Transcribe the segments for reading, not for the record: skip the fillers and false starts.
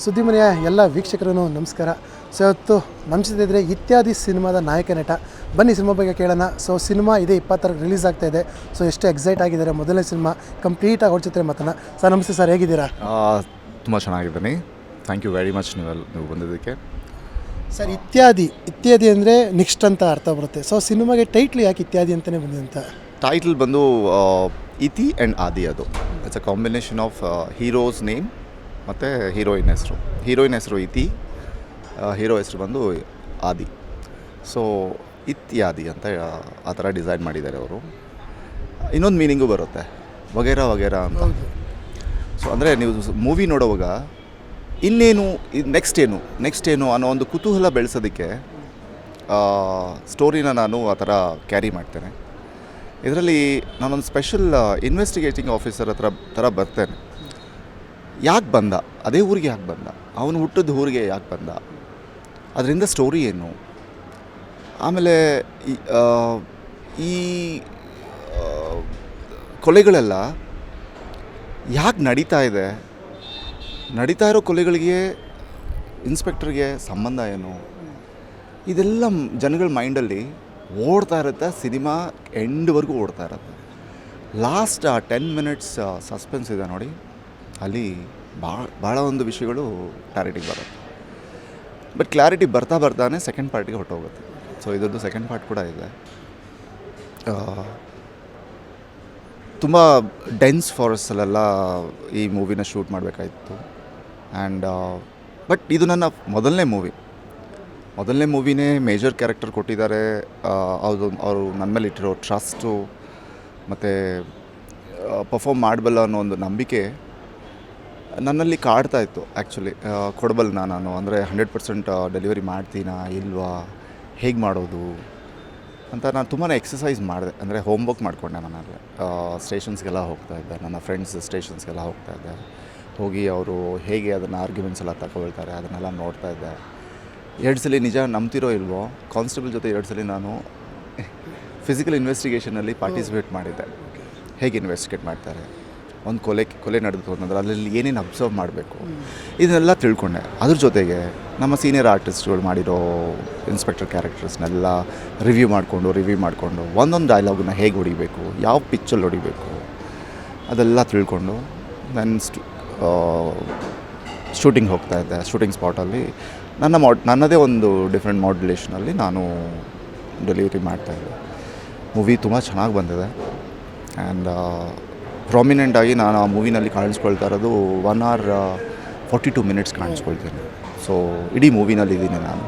ಸುದ್ದಿಮನೆಯ ಎಲ್ಲ ವೀಕ್ಷಕರೂ ನಮಸ್ಕಾರ. ಸೊ ಇವತ್ತು ನಮ್ಮ ಜೊತೆ ಇದ್ದರೆ ಇತ್ಯಾದಿ ಸಿನಿಮಾದ ನಾಯಕ ನಟ. ಬನ್ನಿ ಸಿನಿಮಾ ಬಗ್ಗೆ ಕೇಳೋಣ. ಸೊ ಸಿನಿಮಾ ಇದೆ 20ಕ್ಕೆ ರಿಲೀಸ್ ಆಗ್ತಾ ಇದೆ. ಸೊ ಎಷ್ಟು ಎಕ್ಸೈಟ್ ಆಗಿದ್ದಾರೆ, ಮೊದಲನೇ ಸಿನಿಮಾ ಕಂಪ್ಲೀಟಾಗಿ ಅವ್ರ ಜೊತೆ ಮಾತನ್ನ. ಸರ್ ನಮಸ್ತೆ ಸರ್, ಹೇಗಿದ್ದೀರಾ? ತುಂಬ ಚೆನ್ನಾಗಿದ್ದೀನಿ. ಥ್ಯಾಂಕ್ ಯು ವೆರಿ ಮಚ್ ನೀವು ಬಂದಿದ್ದಕ್ಕೆ. ಸರ್ ಇತ್ಯಾದಿ ಅಂದರೆ ನೆಕ್ಸ್ಟ್ ಅಂತ ಅರ್ಥ ಬರುತ್ತೆ. ಸೊ ಸಿನಿಮಾಗೆ ಟೈಟ್ಲ್ ಯಾಕೆ ಇತ್ಯಾದಿ ಅಂತಲೇ ಬಂದಿದೆ ಅಂತ? ಟೈಟಲ್ ಬಂದು ಇತಿ ಆ್ಯಂಡ್ ಆದಿ. ಅದು it's a combination of heroes name ಮತ್ತು ಹೀರೋಯಿನ್ ಹೆಸರು. ಹೀರೋಯಿನ್ ಹೆಸರು ಇತಿ, ಹೀರೋ ಹೆಸರು ಬಂದು ಆದಿ. ಸೊ ಇತ್ಯಾದಿ ಅಂತ ಆ ಥರ ಡಿಸೈನ್ ಮಾಡಿದ್ದಾರೆ ಅವರು. ಇನ್ನೊಂದು ಮೀನಿಂಗು ಬರುತ್ತೆ, ವಗೇರಾ ವಗೇರಾ ಅಂತ. ಸೊ ಅಂದರೆ ನೀವು ಮೂವಿ ನೋಡುವಾಗ ಇನ್ನೇನು, ನೆಕ್ಸ್ಟ್ ಏನು ಅನ್ನೋ ಒಂದು ಕುತೂಹಲ ಬೆಳೆಸೋದಕ್ಕೆ ಸ್ಟೋರಿನ ನಾನು ಆ ಥರ ಕ್ಯಾರಿ ಮಾಡ್ತೇನೆ. ಇದರಲ್ಲಿ ನಾನೊಂದು ಸ್ಪೆಷಲ್ ಇನ್ವೆಸ್ಟಿಗೇಟಿಂಗ್ ಆಫೀಸರ್ ಥರ ಬರ್ತೇನೆ. ಯಾಕೆ ಬಂದ, ಅದೇ ಊರಿಗೆ ಯಾಕೆ ಬಂದ, ಅವನು ಹುಟ್ಟಿದ ಊರಿಗೆ ಯಾಕೆ ಬಂದ, ಅದರಿಂದ ಸ್ಟೋರಿ ಏನು, ಆಮೇಲೆ ಈ ಕೊಲೆಗಳೆಲ್ಲ ಯಾಕೆ ನಡೀತಾ ಇರೋ ಕೊಲೆಗಳಿಗೆ ಇನ್ಸ್ಪೆಕ್ಟರ್ಗೆ ಸಂಬಂಧ ಏನು, ಇದೆಲ್ಲ ಜನಗಳ ಮೈಂಡಲ್ಲಿ ಓಡ್ತಾ ಇರುತ್ತೆ. ಸಿನಿಮಾ ಎಂಡ್ವರೆಗೂ ಓಡ್ತಾ ಇರುತ್ತೆ. ಲಾಸ್ಟ್ 10 ಮಿನಿಟ್ಸ್ ಸಸ್ಪೆನ್ಸ್ ಇದೆ ನೋಡಿ, ಅಲ್ಲಿ ಭಾಳ ಒಂದು ವಿಷಯಗಳು ಕ್ಲಾರಿಟಿಗೆ ಬರುತ್ತೆ. ಬಟ್ ಕ್ಲಾರಿಟಿ ಬರ್ತಾನೆ ಸೆಕೆಂಡ್ ಪಾರ್ಟಿಗೆ ಹೊರಟೋಗುತ್ತೆ. ಸೊ ಇದರದ್ದು ಸೆಕೆಂಡ್ ಪಾರ್ಟ್ ಕೂಡ ಇದೆ. ತುಂಬ ಡೆನ್ಸ್ ಫಾರೆಸ್ಟಲ್ಲೆಲ್ಲ ಈ ಮೂವಿನ ಶೂಟ್ ಮಾಡಬೇಕಾಯಿತು. ಆ್ಯಂಡ್ ಬಟ್ ಇದು ನನ್ನ ಮೊದಲನೇ ಮೂವಿನೇ ಮೇಜರ್ ಕ್ಯಾರೆಕ್ಟರ್ ಕೊಟ್ಟಿದ್ದಾರೆ. ಅವರು ನನ್ನ ಮೇಲೆ ಇಟ್ಟಿರೋ ಟ್ರಸ್ಟು ಮತ್ತು ಪರ್ಫಾರ್ಮ್ ಮಾಡಬಲ್ಲ ಅನ್ನೋ ಒಂದು ನಂಬಿಕೆ ನನ್ನಲ್ಲಿ ಕಾಡ್ತಾ ಇತ್ತು. ಆ್ಯಕ್ಚುಲಿ ಕೊಡಬಲ್ಲ ನಾನು, ಅಂದರೆ 100% ಡೆಲಿವರಿ ಮಾಡ್ತೀನಾ ಇಲ್ವಾ, ಹೇಗೆ ಮಾಡೋದು ಅಂತ ನಾನು ತುಂಬಾ ಎಕ್ಸಸೈಸ್ ಮಾಡಿದೆ. ಅಂದರೆ ಹೋಮ್ವರ್ಕ್ ಮಾಡಿಕೊಂಡೆ. ನನ್ನಲ್ಲಿ ಸ್ಟೇಷನ್ಸ್ಗೆಲ್ಲ ಹೋಗ್ತಾಯಿದ್ದೆ, ನನ್ನ ಫ್ರೆಂಡ್ಸ್ ಸ್ಟೇಷನ್ಸ್ಗೆಲ್ಲ ಹೋಗ್ತಾಯಿದ್ದೆ. ಹೋಗಿ ಅವರು ಹೇಗೆ ಅದನ್ನು ಆರ್ಗ್ಯುಮೆಂಟ್ಸ್ ಎಲ್ಲ ತಗೊಳ್ತಾರೆ ಅದನ್ನೆಲ್ಲ ನೋಡ್ತಾಯಿದ್ದೆ. 2 ಸಲ ನಿಜ ನಂಬ್ತಿರೋ ಇಲ್ವೋ, ಕಾನ್ಸ್ಟೇಬಲ್ ಜೊತೆ 2 ಸಲ ನಾನು ಫಿಸಿಕಲ್ ಇನ್ವೆಸ್ಟಿಗೇಷನಲ್ಲಿ ಪಾರ್ಟಿಸಿಪೇಟ್ ಮಾಡಿದ್ದೆ. ಹೇಗೆ ಇನ್ವೆಸ್ಟಿಗೇಟ್ ಮಾಡ್ತಾರೆ, ಒಂದು ಕೊಲೆ ನಡೆದು ಅಂತಂದ್ರೆ ಅದರಲ್ಲಿ ಏನೇನು ಅಬ್ಸರ್ವ್ ಮಾಡಬೇಕು, ಇದನ್ನೆಲ್ಲ ತಿಳ್ಕೊಂಡೆ. ಅದ್ರ ಜೊತೆಗೆ ನಮ್ಮ ಸೀನಿಯರ್ ಆರ್ಟಿಸ್ಟ್ಗಳು ಮಾಡಿರೋ ಇನ್ಸ್ಪೆಕ್ಟರ್ ಕ್ಯಾರೆಕ್ಟರ್ಸ್ನೆಲ್ಲ ರಿವ್ಯೂ ಮಾಡಿಕೊಂಡು ಒಂದೊಂದು ಡೈಲಾಗನ್ನ ಹೇಗೆ ಹೊಡಿಬೇಕು, ಯಾವ ಪಿಚ್ಚಲ್ಲಿ ಹೊಡಿಬೇಕು ಅದೆಲ್ಲ ತಿಳ್ಕೊಂಡು ನಾನು ಶೂಟಿಂಗ್ ಹೋಗ್ತಾಯಿದ್ದೆ. ಶೂಟಿಂಗ್ ಸ್ಪಾಟಲ್ಲಿ ನನ್ನದೇ ಒಂದು ಡಿಫ್ರೆಂಟ್ ಮಾಡ್ಯುಲೇಷನಲ್ಲಿ ನಾನು ಡೆಲಿವರಿ ಮಾಡ್ತಾಯಿದ್ದೆ. ಮೂವಿ ತುಂಬ ಚೆನ್ನಾಗಿ ಬಂದಿದೆ. ಆ್ಯಂಡ್ ಪ್ರಾಮಿನೆಂಟಾಗಿ ನಾನು ಆ ಮೂವಿನಲ್ಲಿ ಕಾಣಿಸ್ಕೊಳ್ತಾ ಇರೋದು 1 hour 42 minutes ಕಾಣಿಸ್ಕೊಳ್ತೀನಿ. ಸೊ ಇಡೀ ಮೂವಿನಲ್ಲಿದ್ದೀನಿ ನಾನು.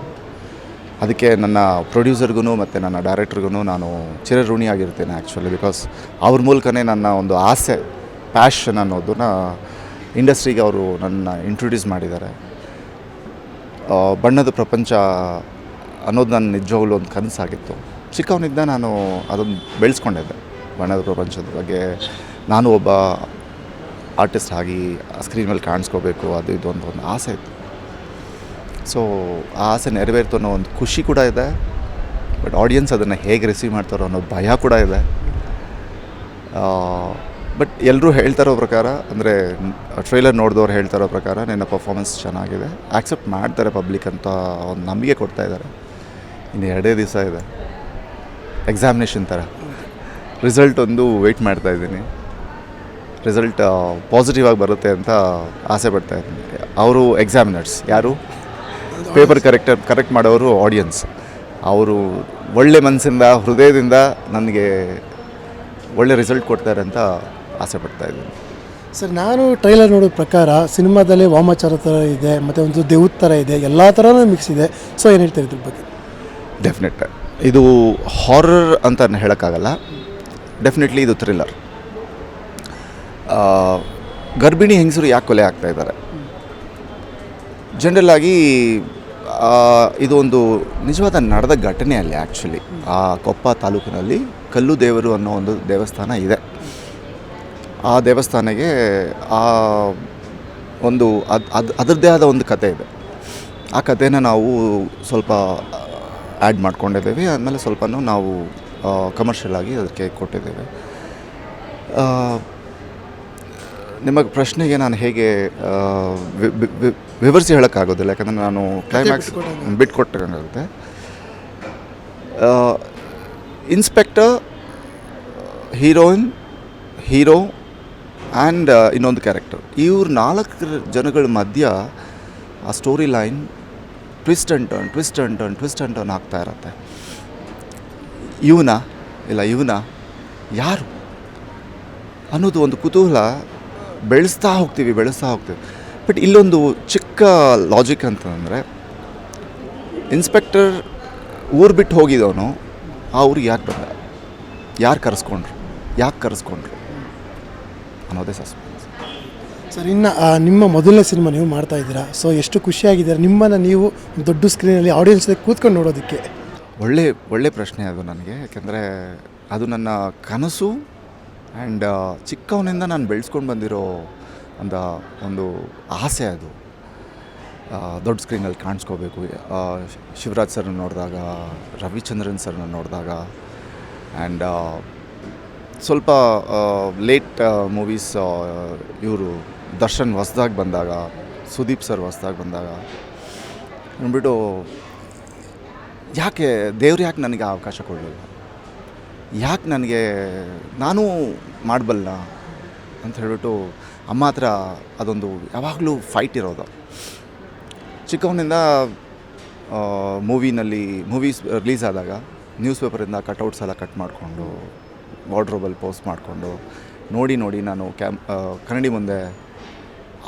ಅದಕ್ಕೆ ನನ್ನ ಪ್ರೊಡ್ಯೂಸರ್ಗೂ ಮತ್ತು ನನ್ನ ಡೈರೆಕ್ಟ್ರಿಗೂ ನಾನು ಚಿರಋಣಿಯಾಗಿರ್ತೇನೆ ಆ್ಯಕ್ಚುಲಿ. ಬಿಕಾಸ್ ಅವ್ರ ಮೂಲಕನೇ ನನ್ನ ಒಂದು ಆಸೆ, ಪ್ಯಾಷನ್ ಅನ್ನೋದನ್ನ ಇಂಡಸ್ಟ್ರಿಗೆ ಅವರು ನನ್ನ ಇಂಟ್ರೊಡ್ಯೂಸ್ ಮಾಡಿದ್ದಾರೆ. ಬಣ್ಣದ ಪ್ರಪಂಚ ಅನ್ನೋದು ನನ್ನ ನಿಜವಾಗ್ಲೂ ಒಂದು ಕನಸಾಗಿತ್ತು. ಚಿಕ್ಕವನಿದ್ದ ನಾನು ಅದನ್ನು ಬೆಳೆಸ್ಕೊಂಡಿದ್ದೆ. ಬಣ್ಣದ ಪ್ರಪಂಚದ ಬಗ್ಗೆ ನಾನು ಒಬ್ಬ ಆರ್ಟಿಸ್ಟ್ ಆಗಿ ಸ್ಕ್ರೀನ್ ಮೇಲೆ ಕಾಣಿಸ್ಕೋಬೇಕು, ಅದು ಇದು ಒಂದು ಆಸೆ ಇತ್ತು. ಸೊ ಆ ಆಸೆ ನೆರವೇರ್ತು ಅನ್ನೋ ಒಂದು ಖುಷಿ ಕೂಡ ಇದೆ. ಬಟ್ ಆಡಿಯನ್ಸ್ ಅದನ್ನು ಹೇಗೆ ರಿಸೀವ್ ಮಾಡ್ತಾರೋ ಅನ್ನೋ ಭಯ ಕೂಡ ಇದೆ. ಬಟ್ ಎಲ್ಲರೂ ಹೇಳ್ತಾರೋ ಪ್ರಕಾರ, ಅಂದರೆ ಟ್ರೈಲರ್ ನೋಡಿದವ್ರು ಹೇಳ್ತಾರೋ ಪ್ರಕಾರ ನಿನ್ನ ಪರ್ಫಾರ್ಮೆನ್ಸ್ ಚೆನ್ನಾಗಿದೆ, ಆ್ಯಕ್ಸೆಪ್ಟ್ ಮಾಡ್ತಾರೆ ಪಬ್ಲಿಕ್ ಅಂತ ಒಂದು ನಂಬಿಕೆ ಕೊಡ್ತಾ ಇದ್ದಾರೆ. ಇನ್ನು 2 ದಿವಸ ಇದೆ, ಎಕ್ಸಾಮಿನೇಷನ್ ಥರ. ರಿಸಲ್ಟ್ ಒಂದು ವೆಯ್ಟ್ ಮಾಡ್ತಾಯಿದ್ದೀನಿ. ರಿಸಲ್ಟ್ ಪಾಸಿಟಿವ್ ಆಗಿ ಬರುತ್ತೆ ಅಂತ ಆಸೆ ಪಡ್ತಾಯಿದ್ದೀನಿ. ಅವರು ಎಕ್ಸಾಮಿನರ್ಸ್ ಯಾರು, ಪೇಪರ್ ಕರೆಕ್ಟ್ ಮಾಡೋರು ಆಡಿಯನ್ಸ್. ಅವರು ಒಳ್ಳೆ ಮನಸ್ಸಿಂದ, ಹೃದಯದಿಂದ ನನಗೆ ಒಳ್ಳೆ ರಿಸಲ್ಟ್ ಕೊಡ್ತಾರೆ ಅಂತ ಆಸೆ ಪಡ್ತಾಯಿದ್ದೀನಿ. ಸರ್ ನಾನು ಟ್ರೈಲರ್ ನೋಡೋ ಪ್ರಕಾರ ಸಿನಿಮಾದಲ್ಲಿ ವಾಮಾಚಾರ ಥರ ಇದೆ, ಮತ್ತು ಒಂದು ದೇವ್ದ ಥರ ಇದೆ, ಎಲ್ಲ ಥರನೂ ಮಿಕ್ಸ್ ಇದೆ. ಸೊ ಏನು ಹೇಳ್ತಾರೆ ಇದ್ರ ಬಗ್ಗೆ? ಡೆಫಿನೆಟ್ ಇದು ಹಾರರ್ ಅಂತ ಹೇಳೋಕ್ಕಾಗಲ್ಲ. ಡೆಫಿನೆಟ್ಲಿ ಇದು ಥ್ರಿಲ್ಲರ್. ಗರ್ಭಿಣಿ ಹೆಂಗಸರು ಯಾಕೆ ಕೊಲೆ ಆಗ್ತಾಯಿದ್ದಾರೆ, ಜನರಲ್ಲಾಗಿ ಇದು ಒಂದು ನಿಜವಾದ ನಡೆದ ಘಟನೆ ಅಲ್ಲಿ. ಆ್ಯಕ್ಚುಲಿ ಆ ಕೊಪ್ಪ ತಾಲೂಕಿನಲ್ಲಿ ಕಲ್ಲು ದೇವರು ಅನ್ನೋ ಒಂದು ದೇವಸ್ಥಾನ ಇದೆ. ಆ ದೇವಸ್ಥಾನಕ್ಕೆ ಒಂದು ಅದರದ್ದೇ ಆದ ಒಂದು ಕತೆ ಇದೆ. ಆ ಕಥೆನ ನಾವು ಸ್ವಲ್ಪ ಆ್ಯಡ್ ಮಾಡ್ಕೊಂಡಿದ್ದೇವೆ. ಆದಮೇಲೆ ಸ್ವಲ್ಪ ನಾವು ಕಮರ್ಷಿಯಲ್ ಆಗಿ ಅದಕ್ಕೆ ಕೊಟ್ಟಿದ್ದೇವೆ. ನಿಮ್ಮ ಪ್ರಶ್ನೆಗೆ ನಾನು ಹೇಗೆ ವಿವರಿಸಿ ಹೇಳೋಕ್ಕಾಗೋದಿಲ್ಲ, ಯಾಕಂದರೆ ನಾನು ಕ್ಲೈಮ್ಯಾಕ್ಸ್ ಬಿಟ್ಕೊಟ್ಟಂಗೆ. ಬಿಟ್ಕೊಟ್ಟಂಗಾಗುತ್ತೆ. ಇನ್ಸ್ಪೆಕ್ಟರ್, ಹೀರೋಯಿನ್, ಹೀರೋ ಆ್ಯಂಡ್ ಇನ್ನೊಂದು ಕ್ಯಾರೆಕ್ಟರ್, ಇವ್ರು 4 ಜನಗಳ ಮಧ್ಯ ಆ story line twist and turn ಆಗ್ತಾ ಇರುತ್ತೆ. ಇವನ ಯಾರು ಅನ್ನೋದು ಒಂದು ಕುತೂಹಲ ಬೆಳೆಸ್ತಾ ಹೋಗ್ತೀವಿ. ಬಟ್ ಇಲ್ಲೊಂದು ಚಿಕ್ಕ ಲಾಜಿಕ್ ಅಂತಂದರೆ, ಇನ್ಸ್ಪೆಕ್ಟರ್ ಊರು ಬಿಟ್ಟು ಹೋಗಿದ್ದವನು ಆ ಊರಿಗೆ ಯಾಕೆ ಬಂದ, ಯಾಕೆ ಕರೆಸ್ಕೊಂಡ್ರು ಅನ್ನೋದೇ ಸಸ್ಪೆನ್ಸ್. ಸರ್, ಇನ್ನು ನಿಮ್ಮ ಮೊದಲನೇ ಸಿನಿಮಾ ನೀವು ಮಾಡ್ತಾ ಇದ್ದೀರಾ. ಸೊ ಎಷ್ಟು ಖುಷಿಯಾಗಿದ್ದೀರಾ ನಿಮ್ಮನ್ನು ನೀವು ದೊಡ್ಡ ಸ್ಕ್ರೀನಲ್ಲಿ ಆಡಿಯನ್ಸ್ ಕೂತ್ಕೊಂಡು ನೋಡೋದಕ್ಕೆ? ಒಳ್ಳೆ ಪ್ರಶ್ನೆ ಅದು ನನಗೆ, ಯಾಕೆಂದರೆ ಅದು ನನ್ನ ಕನಸು ಆ್ಯಂಡ್ ಚಿಕ್ಕವನಿಂದ ನಾನು ಬೆಳೆಸ್ಕೊಂಡು ಬಂದಿರೋ ಒಂದು ಆಸೆ. ಅದು ದೊಡ್ಡ ಸ್ಕ್ರೀನಲ್ಲಿ ಕಾಣಿಸ್ಕೋಬೇಕು. ಶಿವರಾಜ್ ಸರ್ನ ನೋಡಿದಾಗ, ರವಿಚಂದ್ರನ್ ಸರ್ನ ನೋಡಿದಾಗ, ಆ್ಯಂಡ್ ಸ್ವಲ್ಪ ಲೇಟ್ ಮೂವೀಸ್ ಇವರು ದರ್ಶನ್ ಹೊಸ್ದಾಗಿ ಬಂದಾಗ, ಸುದೀಪ್ ಸರ್ ಹೊಸ್ದಾಗಿ ಬಂದಾಗ ಅಂದ್ಬಿಟ್ಟು ದೇವ್ರು ಯಾಕೆ ನನಗೆ ಆ ಅವಕಾಶ ಕೊಡಲಿಲ್ಲ, ಯಾಕೆ ನನಗೆ ನಾನು ಮಾಡಬಲ್ಲ ಅಂತ ಹೇಳ್ಬಿಟ್ಟು ಅಮ್ಮ ಹತ್ರ ಅದೊಂದು ಯಾವಾಗಲೂ ಫೈಟ್ ಇರೋದು. ಚಿಕ್ಕವನಿಂದ ಮೂವೀಸ್ ರಿಲೀಸ್ ಆದಾಗ ನ್ಯೂಸ್ ಪೇಪರಿಂದ ಕಟ್ಔಟ್ಸ್ ಎಲ್ಲ ಕಟ್ ಮಾಡಿಕೊಂಡು ವಾರ್ಡ್ರೋಬಲ್ಲಿ ಪೋಸ್ಟ್ ಮಾಡಿಕೊಂಡು ನೋಡಿ ನಾನು ಕನ್ನಡಿ ಮುಂದೆ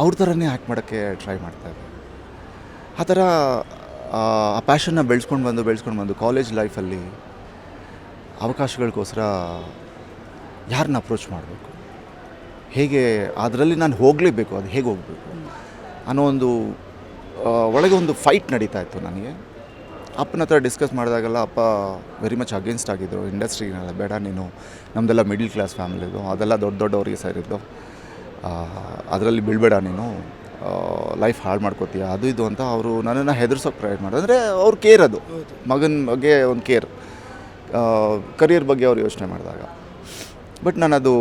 ಅವ್ರ ಥರನೇ ಆ್ಯಕ್ಟ್ ಮಾಡೋಕ್ಕೆ ಟ್ರೈ ಮಾಡ್ತಾಯಿದ್ದೆ. ಆ ಥರ ಆ ಪ್ಯಾಷನ್ನ ಬೆಳೆಸ್ಕೊಂಡು ಬಂದು ಕಾಲೇಜ್ ಲೈಫಲ್ಲಿ ಅವಕಾಶಗಳಿಗೋಸ್ಕರ ಯಾರನ್ನ ಅಪ್ರೋಚ್ ಮಾಡಬೇಕು, ಹೇಗೆ ಅದರಲ್ಲಿ ನಾನು ಹೋಗಲೇಬೇಕು, ಅದು ಹೇಗೆ ಹೋಗಬೇಕು ಅನ್ನೋ ಒಳಗೆ ಒಂದು ಫೈಟ್ ನಡೀತಾ ಇತ್ತು ನನಗೆ. ಅಪ್ಪನ ಹತ್ರ ಡಿಸ್ಕಸ್ ಮಾಡಿದಾಗೆಲ್ಲ ಅಪ್ಪ ವೆರಿ ಮಚ್ ಅಗೇನ್ಸ್ಟ್ ಆಗಿದ್ದರು. ಇಂಡಸ್ಟ್ರಿಗೆಲ್ಲ ಬೇಡ ನೀನು, ನಮ್ಮದೆಲ್ಲ ಮಿಡ್ಲ್ ಕ್ಲಾಸ್ ಫ್ಯಾಮಿಲಿದು, ಅದೆಲ್ಲ ದೊಡ್ಡವ್ರಿಗೆ ಸೇರಿದ್ದು, ಅದರಲ್ಲಿ ಬೀಳಬೇಡ ನೀನು, ಲೈಫ್ ಹಾಳು ಮಾಡ್ಕೋತೀಯ, ಅದು ಇದು ಅಂತ ಅವರು ನನ್ನನ್ನು ಹೆದರ್ಸೋಕೆ ಪ್ರಯತ್ನ ಮಾಡಿದ್ರು. ಅಂದರೆ ಅವ್ರ ಕೇರ್, ಅದು ಮಗನ ಬಗ್ಗೆ ಒಂದು ಕೇರ್, ಕರಿಯರ್ ಬಗ್ಗೆ ಅವ್ರು ಯೋಚನೆ ಮಾಡಿದಾಗ. ಬಟ್ ನಾನದು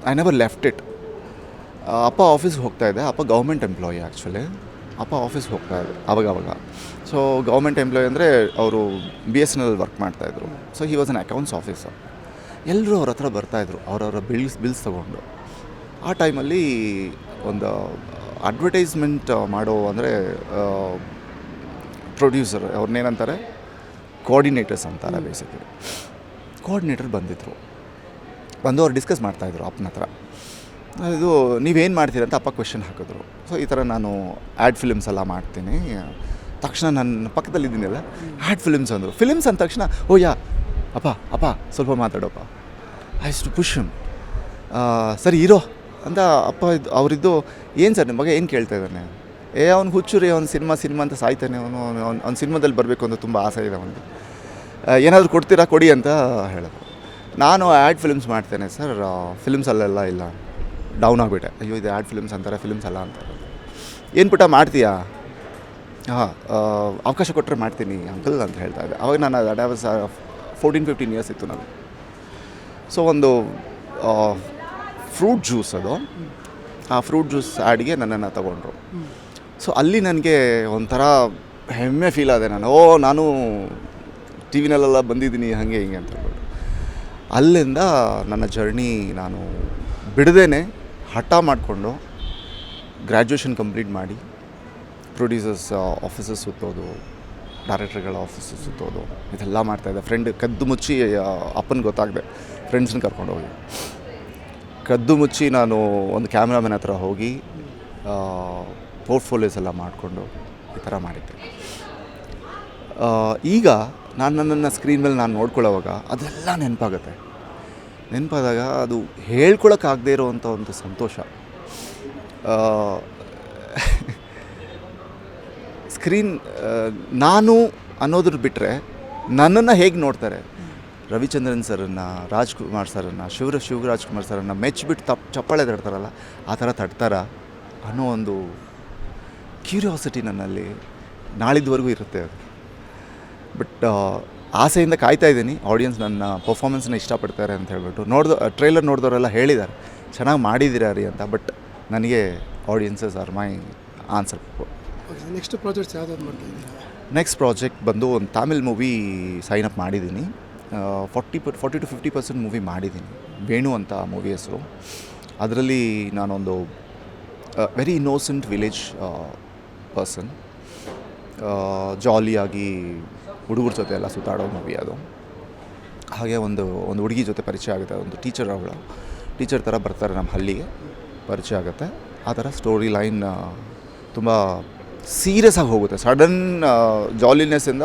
ಐ ನೆವರ್ ಲೆಫ್ಟ್ ಇಟ್. ಅಪ್ಪ ಆಫೀಸ್ಗೆ ಹೋಗ್ತಾಯಿದ್ದೆ. ಅಪ್ಪ ಗೌರ್ಮೆಂಟ್ ಎಂಪ್ಲಾಯಿ ಆ್ಯಕ್ಚುಲಿ. ಅಪ್ಪ ಆಫೀಸ್ಗೆ ಹೋಗ್ತಾಯಿದ್ದೆ ಅವಾಗ. ಸೊ ಗೌರ್ಮೆಂಟ್ ಎಂಪ್ಲಾಯಿ ಅಂದರೆ ಅವರು BSNL ವರ್ಕ್ ಮಾಡ್ತಾಯಿದ್ರು. So he was an accounts officer. ಎಲ್ಲರೂ ಅವ್ರ ಹತ್ರ ಬರ್ತಾಯಿದ್ರು ಅವ್ರವ್ರ ಬಿಲ್ಸ್ ತೊಗೊಂಡು. ಆ ಟೈಮಲ್ಲಿ ಒಂದು ಅಡ್ವರ್ಟೈಸ್ಮೆಂಟ್ ಮಾಡೋ ಅಂದರೆ ಪ್ರೊಡ್ಯೂಸರ್, ಅವ್ರನ್ನೇನಂತಾರೆ, ಕೋಆರ್ಡಿನೇಟರ್ಸ್ ಅಂತಾರೆ ಬೇಸಿಕಲಿ. ಕೋಆರ್ಡಿನೇಟರ್ ಬಂದಿದ್ದರು. ಅವ್ರು ಡಿಸ್ಕಸ್ ಮಾಡ್ತಾಯಿದ್ರು ಅಪ್ಪನ ಹತ್ರ. ಇದು ನೀವೇನು ಮಾಡ್ತೀರ ಅಂತ ಅಪ್ಪ ಕ್ವೆಶನ್ ಹಾಕಿದ್ರು. ಸೊ ಈ ಥರ ನಾನು ಆ್ಯಡ್ ಫಿಲಿಮ್ಸ್ ಎಲ್ಲ ಮಾಡ್ತೀನಿ. ತಕ್ಷಣ ನನ್ನ ಪಕ್ಕದಲ್ಲಿದ್ದೀನಲ್ಲ, ಆ್ಯಡ್ ಫಿಲಿಮ್ಸ್ ಅಂದರು. ಫಿಲಿಮ್ಸ್ ಅಂದ ತಕ್ಷಣ ಅಪ್ಪ ಸ್ವಲ್ಪ ಮಾತಾಡೋಪ್ಪ, ಅಷ್ಟು ಪುಷ್ ಸರಿ ಇರೋ ಅಂತ ಅಪ್ಪ ಅವರಿದ್ದು. ಏನು ಸರ್ ನಿಮ್ಮ ಮಗ ಏನು ಕೇಳ್ತಾ ಇದ್ದಾನೆ? ಅವ್ನು ಹುಚ್ಚು ರೀ, ಅವ್ನು ಸಿನಿಮಾ ಅಂತ ಸಾಯ್ತಾನೆ, ಅವ್ನು ಸಿನಿಮಾದಲ್ಲಿ ಬರಬೇಕು ಅಂತ ತುಂಬ ಆಸೆ ಇದೆ ಅವನಿಗೆ, ಏನಾದರೂ ಕೊಡಿ ಅಂತ ಹೇಳಿದ್ರು. ನಾನು ಆ್ಯಡ್ ಫಿಲ್ಮ್ಸ್ ಮಾಡ್ತೇನೆ ಸರ್, ಫಿಲ್ಮ್ಸಲ್ಲೆಲ್ಲ ಇಲ್ಲ, ಡೌನ್ ಆಗಿಬಿಟ್ಟೆ. ಅಯ್ಯೋ ಇದು ಆ್ಯಡ್ ಫಿಲ್ಮ್ಸ್ ಅಂತಾರೆ, ಫಿಲ್ಮ್ಸ್ ಅಲ್ಲ ಅಂತಾರೆ. ಏನು ಪುಟ್ಟ ಮಾಡ್ತೀಯಾ? ಅವಕಾಶ ಕೊಟ್ಟರೆ ಮಾಡ್ತೀನಿ ಅಂಕಲ್ ಅಂತ ಹೇಳ್ತಾ ಇದ್ದೆ. ಅವಾಗ ನಾನು ಅಟ್ ವಾಸ್ 14-15 ಇಯರ್ಸ್ ಇತ್ತು ನಾನು. ಸೊ ಒಂದು ಫ್ರೂಟ್ ಜ್ಯೂಸ್, ಅದು ಆ ಫ್ರೂಟ್ ಜ್ಯೂಸ್ ಆ್ಯಡ್ಗೆ ನನ್ನನ್ನು ತಗೊಂಡ್ರು. ಸೊ ಅಲ್ಲಿ ನನಗೆ ಒಂಥರ ಹೆಮ್ಮೆ ಫೀಲ್ ಆದೆ. ನಾನು ಟಿ ವಿನಲ್ಲೆಲ್ಲ ಬಂದಿದ್ದೀನಿ ಹಾಗೆ ಹಿಂಗೆ ಅಂತ ಹೇಳ್ಬಿಟ್ಟು. ಅಲ್ಲಿಂದ ನನ್ನ ಜರ್ನಿ ನಾನು ಬಿಡದೇನೆ ಹಠ ಮಾಡಿಕೊಂಡು ಗ್ರ್ಯಾಜುಯೇಷನ್ ಕಂಪ್ಲೀಟ್ ಮಾಡಿ ಪ್ರೊಡ್ಯೂಸರ್ಸ್ ಆಫೀಸಸ್ ಸುತ್ತೋದು, ಡೈರೆಕ್ಟರ್ಗಳ ಆಫೀಸಸ್ ಸುತ್ತೋದು, ಇದೆಲ್ಲ ಮಾಡ್ತಾಯಿದ್ದೆ. ಫ್ರೆಂಡ್ ಕದ್ದು ಮುಚ್ಚಿ ಅಪ್ಪನ ಗೊತ್ತಾಗದೆ ಫ್ರೆಂಡ್ಸನ್ನ ಕರ್ಕೊಂಡೋಗಿ ಕದ್ದು ಮುಚ್ಚಿ ನಾನು ಒಂದು ಕ್ಯಾಮ್ರಾಮನ್ ಹತ್ರ ಹೋಗಿ ಪೋರ್ಟ್ಫೋಲಿಯೋಸ್ ಎಲ್ಲ ಮಾಡಿಕೊಂಡು ಈ ಥರ ಮಾಡಿದ್ದೆ. ಈಗ ನನ್ನನ್ನು ಸ್ಕ್ರೀನ್ ಮೇಲೆ ನಾನು ನೋಡ್ಕೊಳ್ಳೋವಾಗ ಅದೆಲ್ಲ ನೆನಪಾದಾಗ ಅದು ಹೇಳ್ಕೊಳಕ್ಕಾಗದೇ ಇರೋವಂಥ ಒಂದು ಸಂತೋಷ. ಸ್ಕ್ರೀನ್ ನಾನು ಅನ್ನೋದ್ರ ಬಿಟ್ಟರೆ ನನ್ನನ್ನು ಹೇಗೆ ನೋಡ್ತಾರೆ, ರವಿಚಂದ್ರನ್ ಸರ್ರನ್ನು, ರಾಜ್ಕುಮಾರ್ ಸರ್ರನ್ನು, ಶಿವರಾಜ್ಕುಮಾರ್ ಸರ್ರನ್ನು ಮೆಚ್ಚಿಬಿಟ್ಟು ಚಪ್ಪಾಳೆ ತಡ್ತಾರಲ್ಲ, ಆ ಥರ ತಡ್ತಾರ ಅನ್ನೋ ಒಂದು ಕ್ಯೂರಿಯಾಸಿಟಿ ನನ್ನಲ್ಲಿ ನಾಳಿದ್ವರೆಗೂ ಇರುತ್ತೆ. ಬಟ್ ಆಸೆಯಿಂದ ಕಾಯ್ತಾ ಇದ್ದೀನಿ ಆಡಿಯನ್ಸ್ ನನ್ನ ಪರ್ಫಾರ್ಮೆನ್ಸ್ನ ಇಷ್ಟಪಡ್ತಾರೆ ಅಂತ ಹೇಳ್ಬಿಟ್ಟು. ಟ್ರೈಲರ್ ನೋಡಿದವರೆಲ್ಲ ಹೇಳಿದ್ದಾರೆ ಚೆನ್ನಾಗಿ ಮಾಡಿದ್ದೀರಾ ರೀ ಅಂತ. ಬಟ್ ನನಗೆ audiences R my answer. Next projects ಯಾವ್ದಾದ್ರು ಮಾಡ್ತಾ ಇದ್ದೀರಾ? ನೆಕ್ಸ್ಟ್ ಪ್ರಾಜೆಕ್ಟ್ ಬಂದು ಒಂದು ತಮಿಳ್ ಮೂವಿ ಸೈನ್ ಅಪ್ ಮಾಡಿದ್ದೀನಿ. 40-50% ಮೂವಿ ಮಾಡಿದ್ದೀನಿ. ವೇಣು ಅಂತ ಮೂವಿ ಹೆಸರು. ಅದರಲ್ಲಿ ನಾನೊಂದು ವೆರಿ ಇನ್ನೋಸೆಂಟ್ ವಿಲೇಜ್ ಪರ್ಸನ್, ಜಾಲಿಯಾಗಿ ಹುಡುಗರ ಜೊತೆ ಎಲ್ಲ ಸುತ್ತಾಡೋ ಮೂವಿ ಅದು. ಹಾಗೆ ಒಂದು ಹುಡುಗಿ ಜೊತೆ ಪರಿಚಯ ಆಗುತ್ತೆ. ಒಂದು ಟೀಚರ್ ಥರ ಬರ್ತಾರೆ ನಮ್ಮ ಹಳ್ಳಿಗೆ, ಪರಿಚಯ ಆಗುತ್ತೆ. ಆ ಥರ ಸ್ಟೋರಿ ಲೈನ್ ತುಂಬ ಸೀರಿಯಸ್ ಆಗಿ ಹೋಗುತ್ತೆ. ಸಡನ್ ಜಾಲಿನೆಸ್ಸಿಂದ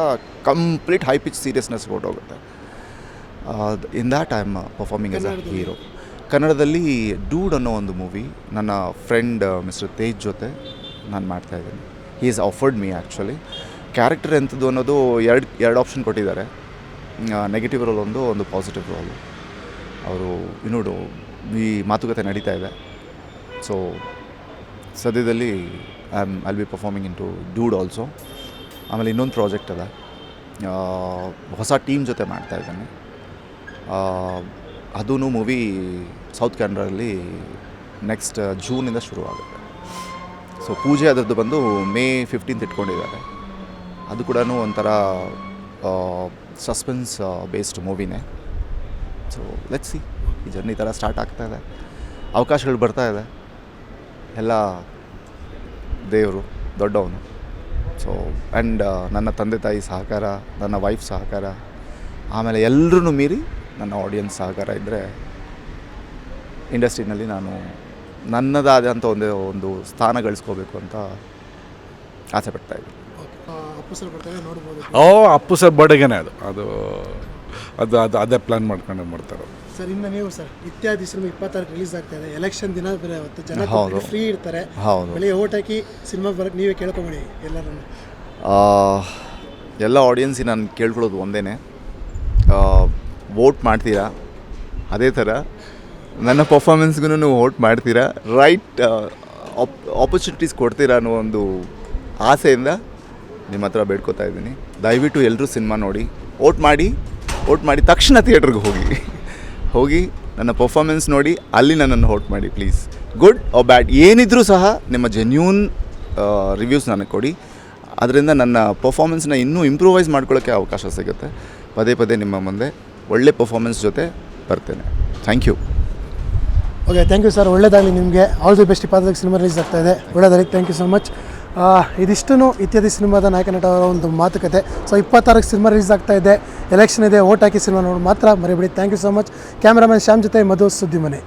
ಕಂಪ್ಲೀಟ್ ಹೈ ಪಿಚ್ ಸೀರಿಯಸ್ನೆಸ್ ಹೊರಟೋಗುತ್ತೆ. In that I am performing as a hero. ಕನ್ನಡದಲ್ಲಿ ಡೂಡ್ ಅನ್ನೋ ಒಂದು ಮೂವಿ ನನ್ನ ಫ್ರೆಂಡ್ ಮಿಸ್ಟರ್ ತೇಜ್ ಜೊತೆ ನಾನು ಮಾಡ್ತಾಯಿದ್ದೀನಿ. He is offered me actually. Character ಎಂಥದ್ದು ಅನ್ನೋದು ಎರಡು ಆಪ್ಷನ್ ಕೊಟ್ಟಿದ್ದಾರೆ. ನೆಗೆಟಿವ್ ರೋಲ್ ಒಂದು ಪಾಸಿಟಿವ್ ರೋಲು. ಅವರು ಇನ್ನೂ ಈ ಮಾತುಕತೆ ನಡೀತಾ ಇದೆ. ಸೊ ಸದ್ಯದಲ್ಲಿ I'll be performing in two dude also. ಆಮೇಲೆ ಇನ್ನೊಂದು ಪ್ರಾಜೆಕ್ಟ್ ಅದ, ಹೊಸ ಟೀಮ್ ಜೊತೆ ಮಾಡ್ತಾಯಿದ್ದಾನೆ. ಅದೂ ಮೂವಿ ಸೌತ್ ಕನ್ನಡದಲ್ಲಿ ನೆಕ್ಸ್ಟ್ ಜೂನಿಂದ ಶುರು ಆಗುತ್ತೆ. ಸೊ ಪೂಜೆ ಅದರದ್ದು ಬಂದು May 15th ಇಟ್ಕೊಂಡಿದ್ದಾರೆ. ಅದು ಕೂಡ ಒಂಥರ ಸಸ್ಪೆನ್ಸ್ ಬೇಸ್ಡ್ ಮೂವಿನೇ. ಸೊ ಲೆಟ್ಸ್ ಸಿ, ಈ ಜರ್ನಿ ಥರ ಸ್ಟಾರ್ಟ್ ಆಗ್ತಾ ಇದೆ. ಅವಕಾಶಗಳು ಬರ್ತಾ ಇದೆ. ಎಲ್ಲ ದೇವರು ದೊಡ್ಡವನು. ಸೊ ಆ್ಯಂಡ್ ನನ್ನ ತಂದೆ ತಾಯಿ ಸಹಕಾರ, ನನ್ನ ವೈಫ್ ಸಹಕಾರ, ಆಮೇಲೆ ಎಲ್ಲರೂ ಮೀರಿ ನನ್ನ ಆಡಿಯನ್ಸ್ ಸಹಕಾರ ಇದ್ದರೆ ಇಂಡಸ್ಟ್ರಿನಲ್ಲಿ ನಾನು ನನ್ನದಾದಂಥ ಒಂದು ಸ್ಥಾನ ಗಳಿಸ್ಕೋಬೇಕು ಅಂತ ಆಸೆ ಪಡ್ತಾಯಿದ್ದೀನಿ. ಅಪ್ಪು ಸರ್ ಬರ್ತಾರೆ, ನೋಡ್ಬೋದು. ಅಪ್ಪು ಸರ್ ಬರ್ಡೇಗೇನೆ ಅದು ಅದೇ ಪ್ಲ್ಯಾನ್ ಮಾಡ್ಕೊಂಡು ಮಾಡ್ತಾರೆ ಸರ್. ಇನ್ನು ನೀವು ಸರ್ ಇತ್ಯಾದಿ ಸಿನಿಮಾ 26 ರಿಲೀಸ್ ಆಗ್ತಾ ಇದೆ. ಎಲೆಕ್ಷನ್ ದಿನ ಬೇರೆ ಅವತ್ತು ಜನ ಫ್ರೀ ಇರ್ತಾರೆ. ಬೆಳಿಗ್ಗೆ ಓಟ್ ಹಾಕಿ ಸಿನಿಮಾಗೆ ಬರೋಕ್ಕೆ ನೀವೇ ಕೇಳ್ಕೊಂಬಿಡಿ ಎಲ್ಲರನ್ನು. ಎಲ್ಲ ಆಡಿಯನ್ಸಿಗೆ ನಾನು ಕೇಳ್ಕೊಳ್ಳೋದು ಒಂದೇ, ವೋಟ್ ಮಾಡ್ತೀರಾ, ಅದೇ ಥರ ನನ್ನ ಪರ್ಫಾರ್ಮೆನ್ಸ್ಗೂ ನೀವು ವೋಟ್ ಮಾಡ್ತೀರಾ, ರೈಟ್ ಆಪರ್ಚುನಿಟೀಸ್ ಕೊಡ್ತೀರಾ ಅನ್ನೋ ಒಂದು ಆಸೆಯಿಂದ ನಿಮ್ಮ ಹತ್ರ ಬೇಡ್ಕೋತಾ ಇದ್ದೀನಿ. ದಯವಿಟ್ಟು ಎಲ್ಲರೂ ಸಿನಿಮಾ ನೋಡಿ, ವೋಟ್ ಮಾಡಿ ತಕ್ಷಣ ಥಿಯೇಟ್ರಿಗೆ ಹೋಗಿ ನನ್ನ ಪರ್ಫಾರ್ಮೆನ್ಸ್ ನೋಡಿ, ಅಲ್ಲಿ ನನ್ನನ್ನು ವೋಟ್ ಮಾಡಿ ಪ್ಲೀಸ್. ಗುಡ್ ಆರ್ ಬ್ಯಾಡ್ ಏನಿದ್ರೂ ಸಹ ನಿಮ್ಮ ಜೆನ್ಯೂನ್ ರಿವ್ಯೂಸ್ ನನಗೆ ಕೊಡಿ. ಅದರಿಂದ ನನ್ನ ಪರ್ಫಾರ್ಮೆನ್ಸ್ನ ಇನ್ನೂ ಇಂಪ್ರೂವೈಸ್ ಮಾಡ್ಕೊಳ್ಳೋಕ್ಕೆ ಅವಕಾಶ ಸಿಗುತ್ತೆ. ಪದೇ ನಿಮ್ಮ ಮುಂದೆ ಒಳ್ಳೆ ಪರ್ಫಾರ್ಮೆನ್ಸ್ ಜೊತೆ ಬರ್ತೇನೆ. Thank you. Okay, thank you sir. ಒಳ್ಳೆಯದಾಗಲಿ ನಿಮಗೆ. All the best. 26 cinema release ಆಗ್ತಾ ಇದೆ. ಒಳ್ಳೆಯದಾಗಲಿ. Thank you so much. ಇದಿಷ್ಟು ಇತ್ಯಾದಿ ಸಿನಿಮಾದ ನಾಯಕ ನಟ ಅವರ ಒಂದು ಮಾತುಕತೆ. ಸೊ 26 ಸಿನಿಮಾ ರಿಲೀಸ್ ಆಗ್ತಾ ಇದೆ, ಎಲೆಕ್ಷನ್ ಇದೆ, ಓಟ್ ಹಾಕಿ ಸಿನಿಮಾ ನೋಡಿ ಮಾತ್ರ ಮರಿಬೇಡಿ. Thank you so much. Cameraman Shyam ಜೊತೆ ಮಧು, ಸುದ್ದಿ ಮನೆ.